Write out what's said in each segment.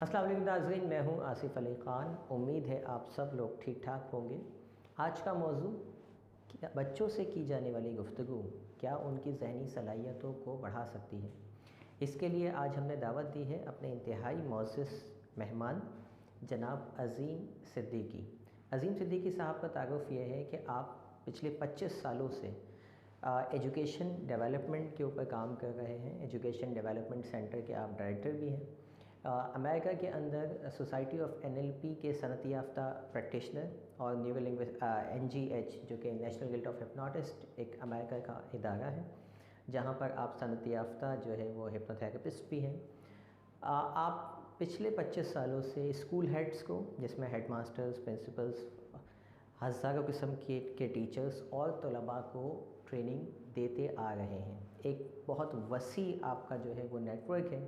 अस्सलाम वालेकुम नाज़रीन, मैं हूं आसिफ़ अली ख़ान। उम्मीद है आप सब लोग ठीक ठाक होंगे। आज का मौजू बच्चों से की जाने वाली गुफ्तगू क्या उनकी ज़हनी सलाहियतों को बढ़ा सकती है। इसके लिए आज हमने दावत दी है अपने इंतहाई मोअज़्ज़ज़ मेहमान जनाब अज़ीम सिद्दीकी। अज़ीम सिद्दीकी साहब का तारुफ़ ये है कि आप पिछले 25 सालों से एजुकेशन डेवलपमेंट के ऊपर काम कर रहे हैं। एजुकेशन डेवलपमेंट सेंटर के आप डायरेक्टर भी हैं। अमेरिका के अंदर सोसाइटी ऑफ NLP के सनती याफ्ता प्रैक्टिशनर और न्यूरो लिंग्विस्ट NGH जो कि नेशनल गिल्ड ऑफ हिप्नोटिस्ट एक अमेरिका का इदारा है, जहाँ पर आप सनती याफ्ता जो है वो हिप्नोथेरेपिस्ट भी हैं। आप पिछले 25 सालों से स्कूल हेड्स को, जिसमें हेड मास्टर्स, प्रिंसिपल्स, हज़ारों किस्म के टीचर्स और तलबा को ट्रेनिंग देते आ रहे हैं। एक बहुत वसी आपका जो है वो नेटवर्क है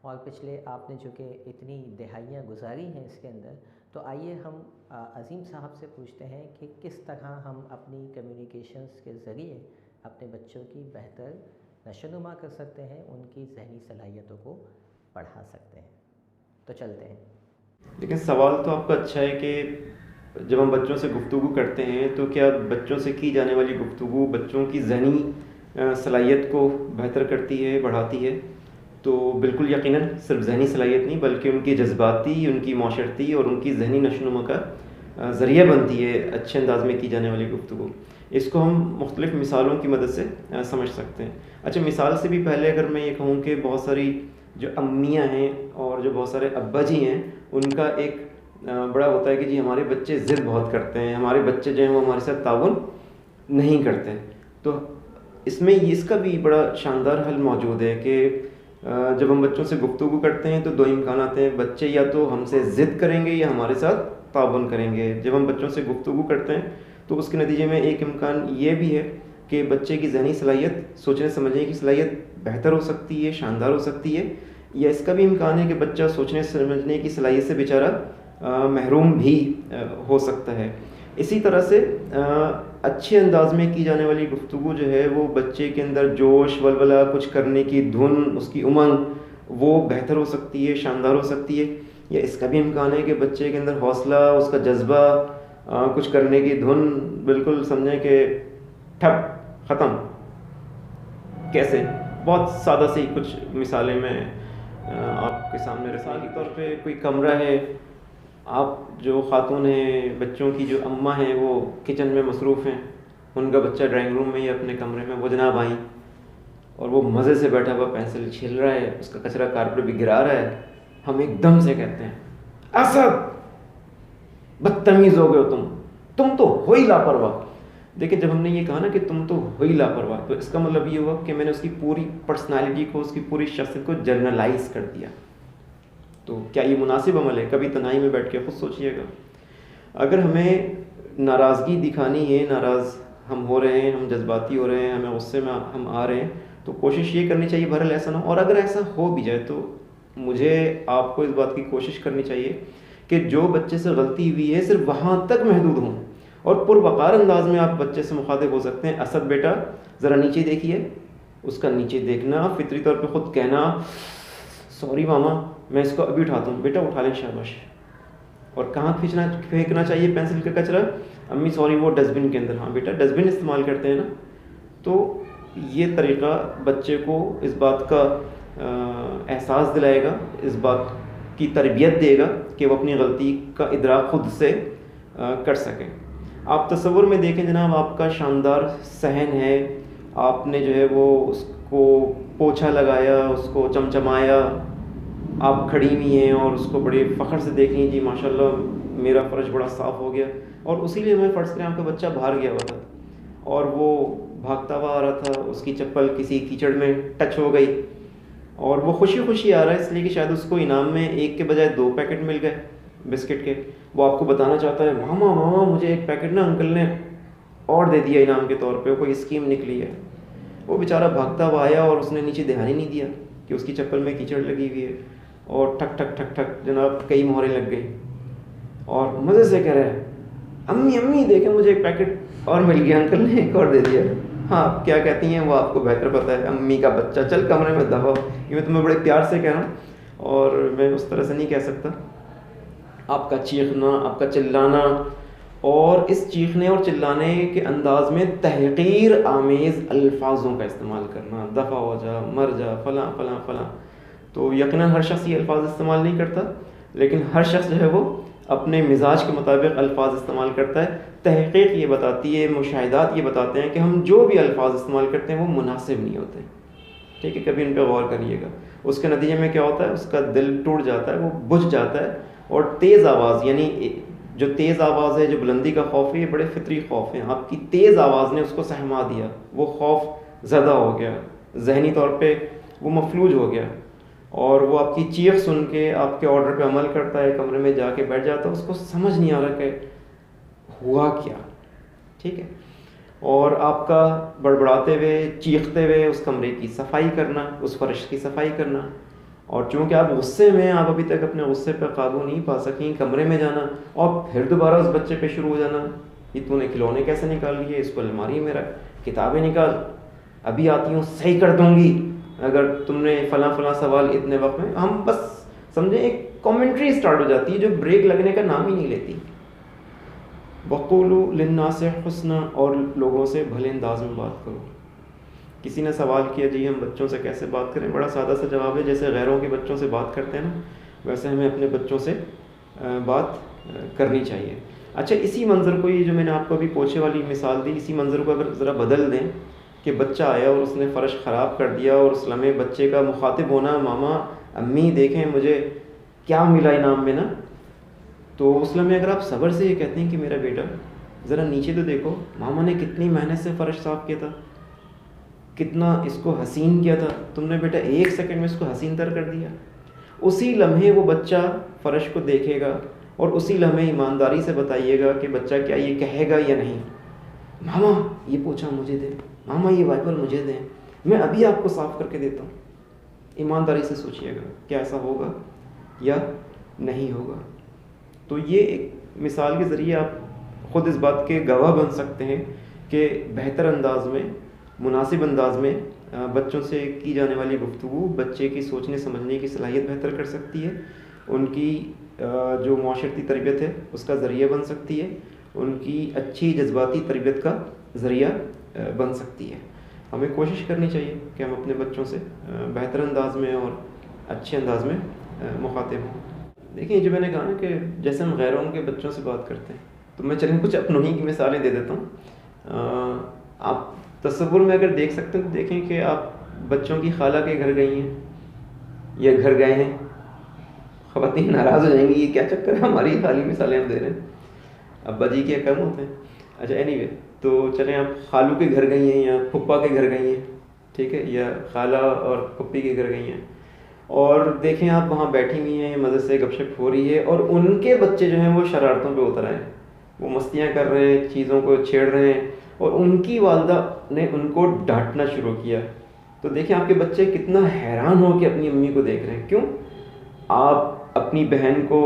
और पिछले आपने जो कि इतनी दहाइयाँ गुजारी हैं इसके अंदर, तो आइए हम अज़ीम साहब से पूछते हैं कि किस तरह हम अपनी कम्युनिकेशंस के ज़रिए अपने बच्चों की बेहतर नशोनुमा कर सकते हैं, उनकी ज़हनी सलाहियतों को बढ़ा सकते हैं। तो चलते हैं। लेकिन सवाल तो आपका अच्छा है कि जब हम बच्चों से गुफ्तगू करते हैं तो क्या बच्चों से की जाने वाली गुफ्तगू बच्चों की ज़हनी सलाहियत को बेहतर करती है, बढ़ाती है? तो बिल्कुल यकीनन सिर्फ ज़हनी सलाहियत नहीं बल्कि उनकी जज्बाती, उनकी माशरती और उनकी ज़हनी नशोनुमा का ज़रिया बनती है अच्छे अंदाज में की जाने वाली गुफ्तगू। इसको हम मुख्तलिफ़ मिसालों की मदद से समझ सकते हैं। अच्छा, मिसाल से भी पहले अगर मैं ये कहूँ कि बहुत सारी जो अम्मियाँ हैं और जो बहुत सारे अब्बा जी हैं, उनका एक बड़ा होता है कि जी हमारे बच्चे ज़िद बहुत करते हैं, हमारे बच्चे जो हैं वो हमारे साथ ताउन नहीं करते। तो इसमें इसका भी बड़ा शानदार हल मौजूद है कि जब हम बच्चों से गुफ्तगू करते हैं तो दो इम्कान आते हैं। बच्चे या तो हमसे ज़िद करेंगे या हमारे साथ ताउन करेंगे। जब हम बच्चों से गुफ्तगू करते हैं तो उसके नतीजे में एक इम्कान ये भी है कि बच्चे की ज़हनी सलाहियत, सोचने समझने की सलाहियत बेहतर हो सकती है, शानदार हो सकती है, या इसका भी इम्कान है कि बच्चा सोचने समझने की सलाहियत से बेचारा महरूम भी हो सकता है। इसी तरह से अच्छे अंदाज में की जाने वाली गुफ्तगू जो है वो बच्चे के अंदर जोश, वलवला, कुछ करने की धुन, उसकी उमंग वो बेहतर हो सकती है, शानदार हो सकती है। या इसका भी इम्कान है कि बच्चे के अंदर हौसला, उसका जज्बा, कुछ करने की धुन बिल्कुल समझें कि ठप ख़त्म। कैसे? बहुत सादा सी कुछ मिसालें मैं आपके सामने मिसाल के तौर पे कोई कमरा है, आप जो ख़ातून हैं, बच्चों की जो अम्मा हैं वो किचन में मसरूफ़ हैं, उनका बच्चा ड्राइंग रूम में या अपने कमरे में, वो जनाब आई और वो मज़े से बैठा हुआ पेंसिल छील रहा है, उसका कचरा कारपेट भी गिरा रहा है। हम एकदम से कहते हैं, असद बदतमीज़ हो गए हो तुम तो हो ही लापरवाह। देखिए, जब हमने ये कहा ना कि तुम तो हो ही लापरवाह, तो इसका मतलब ये हुआ कि मैंने उसकी पूरी पर्सनालिटी को, उसकी पूरी शख्सियत को जनरलाइज कर दिया। तो क्या ये मुनासिब अमल है? कभी तन्हाई में बैठ के खुद सोचिएगा। अगर हमें नाराज़गी दिखानी है, नाराज़ हम हो रहे हैं, हम जज्बाती हो रहे हैं, हमें गुस्से में हम आ रहे हैं, तो कोशिश ये करनी चाहिए बहरहाल ऐसा ना हो। और अगर ऐसा हो भी जाए तो मुझे आपको इस बात की कोशिश करनी चाहिए कि जो बच्चे से गलती हुई है सिर्फ वहाँ तक महदूद हों और पुरवकार अंदाज में आप बच्चे से मुखातिब हो सकते हैं। असद बेटा ज़रा नीचे देखिए, उसका नीचे देखना, फितरी तौर पे ख़ुद कहना, सॉरी मामा मैं इसको अभी उठाता हूँ, बेटा उठा लें, शाबाश। और कहाँ फेंकना चाहिए पेंसिल का कचरा? अम्मी सॉरी वो डस्टबिन के अंदर। हाँ बेटा, डस्टबिन इस्तेमाल करते हैं ना। तो ये तरीक़ा बच्चे को इस बात का एहसास दिलाएगा, इस बात की तरबियत देगा कि वो अपनी गलती का इदराक ख़ुद से कर सकें। आप तसव्वुर में देखें जनाब, आपका शानदार सहन है, आपने जो है वो उसको पोछा लगाया, उसको चमचमाया, आप खड़ी हुई हैं और उसको बड़े फ़ख्र से देख लीजिए, माशाल्लाह मेरा फ़र्श बड़ा साफ़ हो गया। और उसी लिए मैं फ़र्ज़ करें आपका बच्चा बाहर गया हुआ था और वो भागता हुआ आ रहा था, उसकी चप्पल किसी कीचड़ में टच हो गई और वो खुशी खुशी आ रहा है इसलिए कि शायद उसको इनाम में एक के बजाय 2 पैकेट मिल गए बिस्किट के। वो आपको बताना चाहता है, मामा मामा मुझे एक पैकेट ना अंकल ने और दे दिया इनाम के तौर पे, कोई स्कीम निकली है। वो बेचारा भागता हुआ आया और उसने नीचे ध्यान ही नहीं दिया कि उसकी चप्पल में कीचड़ लगी हुई है और ठक ठक ठक ठक जनाब कई मोहरें लग गई और मज़े से कह रहा है, अम्मी अम्मी देखें मुझे एक पैकेट और मिल गया, अंकल ने एक और दे दिया। हाँ, आप क्या कहती हैं वो आपको बेहतर पता है। अम्मी का बच्चा, चल कमरे में दबाओ, ये मैं तुम्हें बड़े प्यार से कह रहा हूँ। اور میں اس طرح سے نہیں کہہ سکتا. آپ کا چیخنا، آپ کا چلانا، اور اس چیخنے اور چلانے کے انداز میں تحقیر آمیز الفاظوں کا استعمال کرنا، دفع ہو جا، مر جا، فلاں فلاں فلاں. تو یقیناً ہر شخص یہ الفاظ استعمال نہیں کرتا، لیکن ہر شخص جو ہے وہ اپنے مزاج کے مطابق الفاظ استعمال کرتا ہے. تحقیق یہ بتاتی ہے، مشاہدات یہ بتاتے ہیں کہ ہم جو بھی الفاظ استعمال کرتے ہیں وہ مناسب نہیں ہوتے. ٹھیک ہے، کبھی ان پہ غور کریے گا. اس کے نتیجے میں کیا ہوتا ہے، اس کا دل ٹوٹ جاتا ہے، وہ بجھ جاتا ہے. اور تیز آواز، یعنی جو تیز آواز ہے، جو بلندی کا خوف ہے، یہ بڑے فطری خوف ہیں. آپ کی تیز آواز نے اس کو سہما دیا، وہ خوف زدہ ہو گیا، ذہنی طور پہ وہ مفلوج ہو گیا، اور وہ آپ کی چیخ سن کے آپ کے آرڈر پہ عمل کرتا ہے، کمرے میں جا کے بیٹھ جاتا ہے. اس کو سمجھ نہیں آ رہا کہ ہوا کیا. ٹھیک ہے. اور آپ کا بڑبڑاتے ہوئے، چیختے ہوئے اس کمرے کی صفائی کرنا، اس فرش کی صفائی کرنا. اور چونکہ آپ غصے میں، آپ ابھی تک اپنے غصے پہ قابو نہیں پا سکیں، کمرے میں جانا اور پھر دوبارہ اس بچے پہ شروع ہو جانا، یہ تو نے کھلونے کیسے نکال لیے، اس کو الماری میں رکھ، کتابیں نکال، ابھی آتی ہوں صحیح کر دوں گی اگر تم نے فلاں فلاں سوال اتنے وقت میں. ہم بس سمجھیں ایک کامنٹری سٹارٹ ہو جاتی ہے جو بریک لگنے کا نام ہی نہیں لیتی. وَقُولُوا لِلنَّاسِ حُسْنًا، اور لوگوں سے بھلے انداز میں بات کرو. کسی نے سوال کیا جی ہم بچوں سے کیسے بات کریں. بڑا سادہ سا جواب ہے، جیسے غیروں کے بچوں سے بات کرتے ہیں نا، ویسے ہمیں اپنے بچوں سے بات کرنی چاہیے. اچھا، اسی منظر کو، یہ جو میں نے آپ کو ابھی پوچھے والی مثال دی، اسی منظر کو اگر ذرا بدل دیں کہ بچہ آیا اور اس نے فرش خراب کر دیا، اور اس لمحے بچے کا مخاطب ہونا ماما امی دیکھیں مجھے کیا ملا انعام میں نا، تو اس لمحے اگر آپ صبر سے یہ کہتے ہیں کہ میرا بیٹا ذرا نیچے تو دیکھو، ماما نے کتنی محنت سے فرش صاف کیا تھا، کتنا اس کو حسین کیا تھا، تم نے بیٹا 1 سیکنڈ میں اس کو حسین تر کر دیا. اسی لمحے وہ بچہ فرش کو دیکھے گا، اور اسی لمحے ایمانداری سے بتائیے گا کہ بچہ کیا یہ کہے گا یا نہیں، ماما یہ پوچھا مجھے دیں، ماما یہ وائپر مجھے دیں، میں ابھی آپ کو صاف کر کے دیتا ہوں. ایمانداری سے سوچئے گا کیا ایسا ہوگا یا نہیں ہوگا. تو یہ ایک مثال کے ذریعے آپ خود اس بات کے گواہ بن سکتے ہیں کہ بہتر انداز میں، مناسب انداز میں بچوں سے کی جانے والی گفتگو بچے کی سوچنے سمجھنے کی صلاحیت بہتر کر سکتی ہے، ان کی جو معاشرتی تربیت ہے اس کا ذریعہ بن سکتی ہے، ان کی اچھی جذباتی تربیت کا ذریعہ بن سکتی ہے. ہمیں کوشش کرنی چاہیے کہ ہم اپنے بچوں سے بہتر انداز میں اور اچھے انداز میں مخاطب ہوں. دیکھیں، جو میں نے کہا نا کہ جیسے ہم غیروں کے بچوں سے بات کرتے ہیں، تو میں چلیں کچھ اپنوں ہی کی مثالیں دے دیتا ہوں. آپ تصور میں اگر دیکھ سکتے ہیں تو دیکھیں کہ آپ بچوں کی خالہ کے گھر گئی ہیں یا گھر گئے ہیں. خواتین ناراض ہو جائیں گی، یہ کیا چکر ہے، ہماری خالی مثالیں ہم دے رہے ہیں، ابا جی کے کم ہوتے ہیں. اچھا اینی وے، تو چلیں آپ خالو کے گھر گئی ہیں یا پھپھا کے گھر گئی ہیں، ٹھیک ہے، یا خالہ اور پھپھی کے گھر گئی ہیں، اور دیکھیں آپ وہاں بیٹھی ہوئی ہیں، مزے سے گپ شپ ہو رہی ہے، اور ان کے بچے جو ہیں وہ شرارتوں پہ اتر آئے ہیں، وہ مستیاں کر رہے ہیں، چیزوں کو چھیڑ رہے ہیں، اور ان کی والدہ نے ان کو ڈانٹنا شروع کیا. تو دیکھیں آپ کے بچے کتنا حیران ہو کے اپنی امی کو دیکھ رہے ہیں. کیوں؟ آپ اپنی بہن کو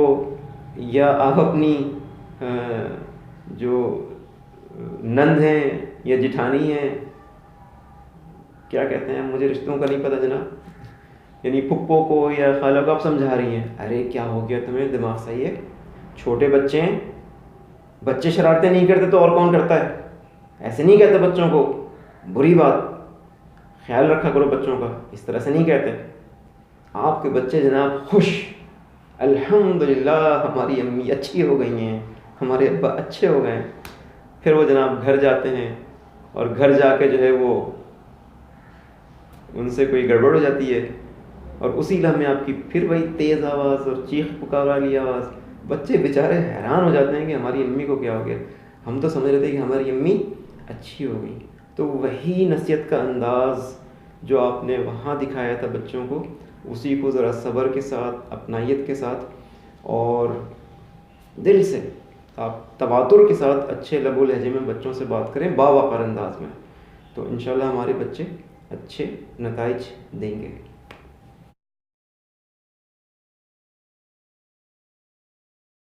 یا آپ اپنی جو نند ہیں یا جٹھانی ہیں، کیا کہتے ہیں، مجھے رشتوں کا نہیں پتہ جناب، یعنی پھپھو کو یا خالہ کو آپ سمجھا رہی ہیں، ارے کیا ہو گیا تمہیں، دماغ صحیح ہے، چھوٹے بچے ہیں، بچے شرارتیں نہیں کرتے تو اور کون کرتا ہے، ایسے نہیں کہتے بچوں کو، بری بات، خیال رکھا کرو بچوں کا، اس طرح سے نہیں کہتے. آپ کے بچے جناب خوش، الحمدللہ ہماری امی اچھی ہو گئی ہیں، ہمارے ابا اچھے ہو گئے ہیں. پھر وہ جناب گھر جاتے ہیں، اور گھر جا کے جو ہے وہ ان سے کوئی گڑبڑ ہو جاتی ہے، اور اسی لمحے آپ کی پھر وہی تیز آواز اور چیخ پکار والی آواز. بچے بیچارے حیران ہو جاتے ہیں کہ ہماری امی کو کیا ہو گیا، ہم تو سمجھ رہے تھے کہ ہماری امی اچھی ہو گئی. تو وہی نصیحت کا انداز جو آپ نے وہاں دکھایا تھا بچوں کو، اسی کو ذرا صبر کے ساتھ، اپنائیت کے ساتھ اور دل سے آپ تواتر کے ساتھ اچھے لب و لہجے میں بچوں سے بات کریں، باوقار انداز میں، تو انشاءاللہ ہمارے بچے اچھے نتائج دیں گے.